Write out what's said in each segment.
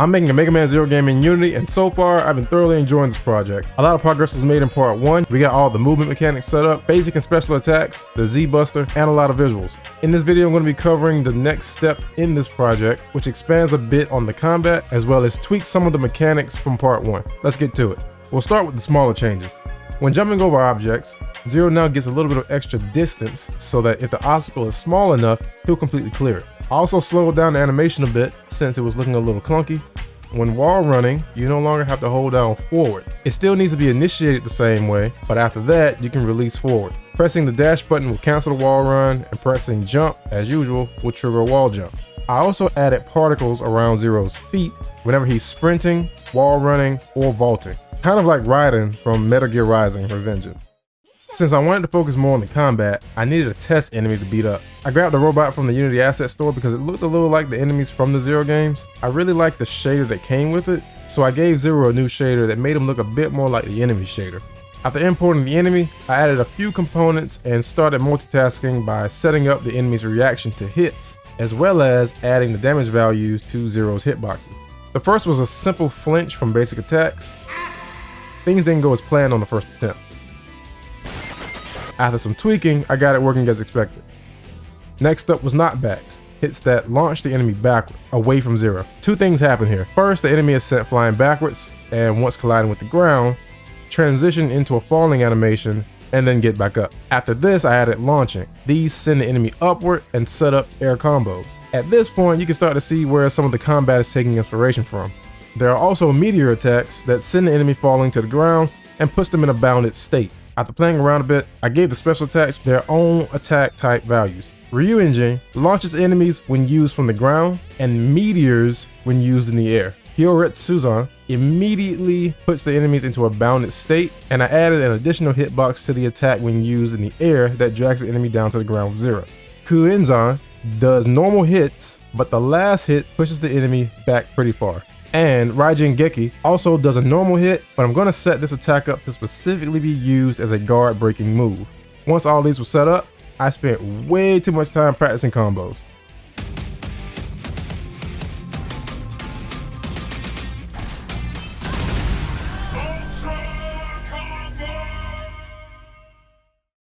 I'm making a Mega Man Zero game in Unity, and so far, I've been thoroughly enjoying this project. A lot of progress was made in part 1. We got all the movement mechanics set up, basic and special attacks, the Z-Buster, and a lot of visuals. In this video, I'm going to be covering the next step in this project, which expands a bit on the combat, as well as tweaks some of the mechanics from part 1. Let's get to it. We'll start with the smaller changes. When jumping over objects, Zero now gets a little bit of extra distance so that if the obstacle is small enough, he'll completely clear it. I also slowed down the animation a bit since it was looking a little clunky. When wall running, you no longer have to hold down forward. It still needs to be initiated the same way, but after that, you can release forward. Pressing the dash button will cancel the wall run, and pressing jump, as usual, will trigger a wall jump. I also added particles around Zero's feet whenever he's sprinting, wall running, or vaulting. Kind of like Raiden from Metal Gear Rising: Revengeance. Since I wanted to focus more on the combat, I needed a test enemy to beat up. I grabbed a robot from the Unity asset store because it looked a little like the enemies from the Zero games. I really liked the shader that came with it, so I gave Zero a new shader that made him look a bit more like the enemy shader. After importing the enemy, I added a few components and started multitasking by setting up the enemy's reaction to hits, as well as adding the damage values to Zero's hitboxes. The first was a simple flinch from basic attacks. Things didn't go as planned on the first attempt. After some tweaking, I got it working as expected. Next up was knockbacks, hits that launch the enemy backward, away from Zero. Two things happen here. First, the enemy is sent flying backwards, and once colliding with the ground, transition into a falling animation, and then get back up. After this, I added launching. These send the enemy upward and set up air combos. At this point, you can start to see where some of the combat is taking inspiration from. There are also meteor attacks that send the enemy falling to the ground and puts them in a bounded state. After playing around a bit, I gave the special attacks their own attack type values. Ryujin launches enemies when used from the ground, and meteors when used in the air. Hyoretsusan immediately puts the enemies into a bounded state, and I added an additional hitbox to the attack when used in the air that drags the enemy down to the ground with Zero. Kuenzan does normal hits, but the last hit pushes the enemy back pretty far. And Raijin also does a normal hit, but I'm going to set this attack up to specifically be used as a guard breaking move. Once all these were set up, I spent way too much time practicing combos.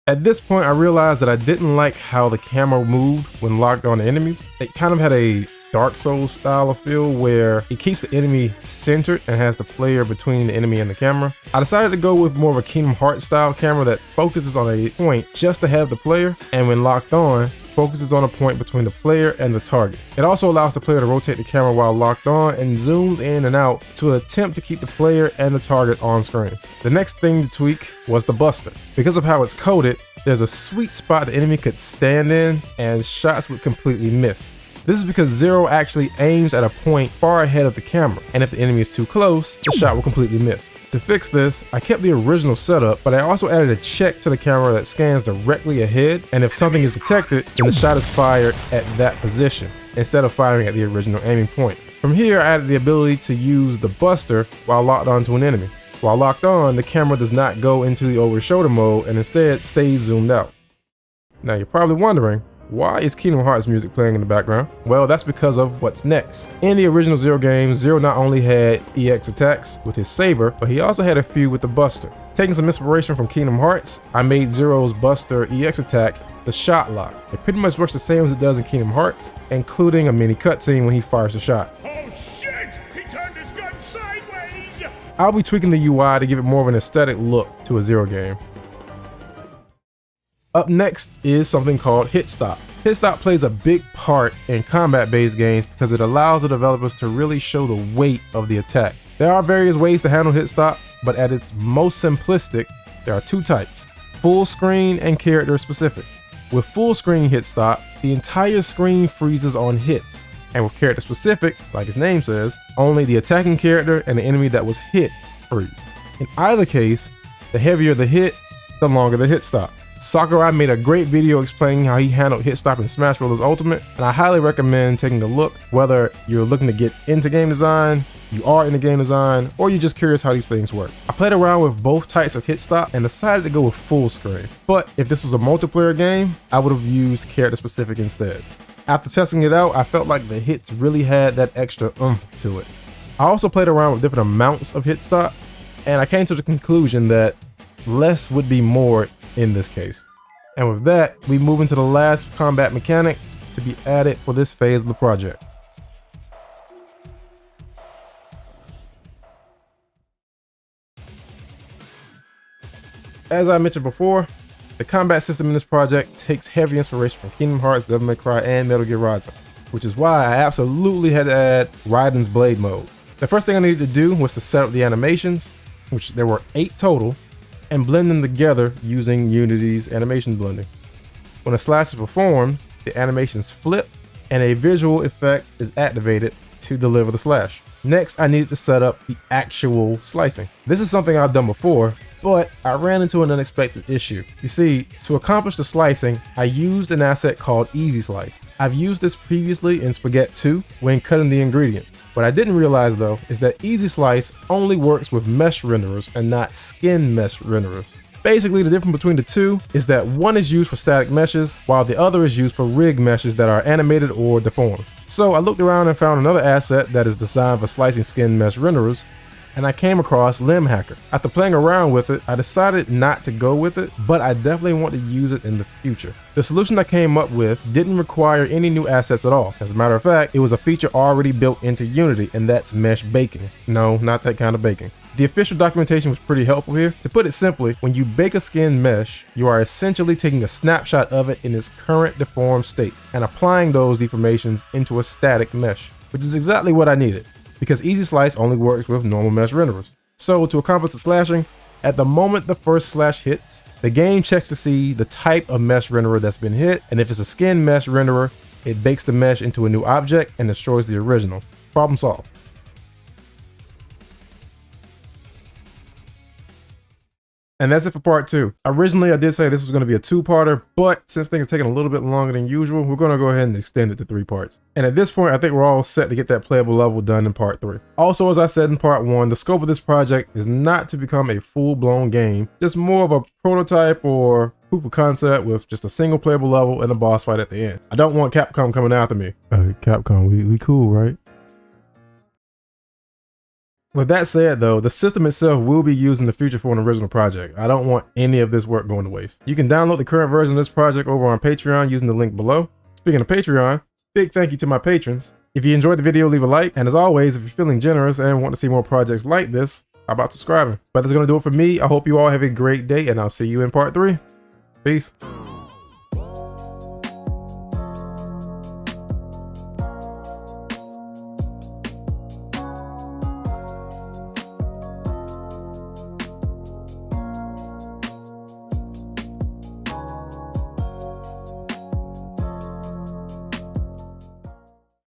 At this point, I realized that I didn't like how the camera moved when locked on enemies. It kind of had a Dark Souls style of feel where it keeps the enemy centered and has the player between the enemy and the camera. I decided to go with more of a Kingdom Hearts style camera that focuses on a point just to have the player, and when locked on, focuses on a point between the player and the target. It also allows the player to rotate the camera while locked on and zooms in and out to attempt to keep the player and the target on screen. The next thing to tweak was the Buster. Because of how it's coded, there's a sweet spot the enemy could stand in and shots would completely miss. This is because Zero actually aims at a point far ahead of the camera, and if the enemy is too close, the shot will completely miss. To fix this, I kept the original setup, but I also added a check to the camera that scans directly ahead, and if something is detected, then the shot is fired at that position, instead of firing at the original aiming point. From here, I added the ability to use the Buster while locked onto an enemy. While locked on, the camera does not go into the over-shoulder mode and instead stays zoomed out. Now you're probably wondering, why is Kingdom Hearts music playing in the background? Well, that's because of what's next. In the original Zero game, Zero not only had EX attacks with his saber, but he also had a few with the Buster. Taking some inspiration from Kingdom Hearts, I made Zero's Buster EX attack the Shotlock. It pretty much works the same as it does in Kingdom Hearts, including a mini cutscene when he fires the shot. Oh shit! He turned his gun sideways! I'll be tweaking the UI to give it more of an aesthetic look to a Zero game. Up next is something called Hit Stop. Hit Stop plays a big part in combat-based games because it allows the developers to really show the weight of the attack. There are various ways to handle Hit Stop, but at its most simplistic, there are two types: full screen and character specific. With full screen Hit Stop, the entire screen freezes on hits, and with character specific, like its name says, only the attacking character and the enemy that was hit freeze. In either case, the heavier the hit, the longer the hit stop. Sakurai made a great video explaining how he handled hit stop in Smash Bros. Ultimate, and I highly recommend taking a look whether you're looking to get into game design, you are into game design, or you're just curious how these things work. I played around with both types of hit stop and decided to go with full screen. But if this was a multiplayer game, I would have used character specific instead. After testing it out, I felt like the hits really had that extra oomph to it. I also played around with different amounts of hit stop, and I came to the conclusion that less would be more in this case. And with that, we move into the last combat mechanic to be added for this phase of the project. As I mentioned before, the combat system in this project takes heavy inspiration from Kingdom Hearts, Devil May Cry, and Metal Gear Rising, which is why I absolutely had to add Raiden's Blade mode. The first thing I needed to do was to set up the animations, which there were 8 total, and blend them together using Unity's animation blending. When a slash is performed, the animations flip and a visual effect is activated to deliver the slash. Next, I needed to set up the actual slicing. This is something I've done before, but I ran into an unexpected issue. You see, to accomplish the slicing, I used an asset called Easy Slice. I've used this previously in Spaghetti 2 when cutting the ingredients. What I didn't realize though is that Easy Slice only works with mesh renderers and not skin mesh renderers. Basically, the difference between the two is that one is used for static meshes, while the other is used for rig meshes that are animated or deformed. So I looked around and found another asset that is designed for slicing skin mesh renderers, and I came across Limb Hacker. After playing around with it, I decided not to go with it, but I definitely want to use it in the future. The solution I came up with didn't require any new assets at all. As a matter of fact, it was a feature already built into Unity, and that's mesh baking. No, not that kind of baking. The official documentation was pretty helpful here. To put it simply, when you bake a skin mesh, you are essentially taking a snapshot of it in its current deformed state and applying those deformations into a static mesh, which is exactly what I needed, because Easy Slice only works with normal mesh renderers. So to accomplish the slashing, at the moment the first slash hits, the game checks to see the type of mesh renderer that's been hit, and if it's a skin mesh renderer, it bakes the mesh into a new object and destroys the original. Problem solved. And that's it for part 2. Originally, I did say this was going to be a 2-parter, but since things are taking a little bit longer than usual, we're going to go ahead and extend it to 3 parts. And at this point, I think we're all set to get that playable level done in part 3. Also, as I said in part 1, the scope of this project is not to become a full-blown game, just more of a prototype or proof of concept with just a single playable level and a boss fight at the end. I don't want Capcom coming after me. Capcom, we cool, right? With that said though, the system itself will be used in the future for an original project. I don't want any of this work going to waste. You can download the current version of this project over on Patreon using the link below. Speaking of Patreon, big thank you to my patrons. If you enjoyed the video, leave a like, and as always, if you're feeling generous and want to see more projects like this, how about subscribing? But that's going to do it for me. I hope you all have a great day, and I'll see you in part 3. Peace.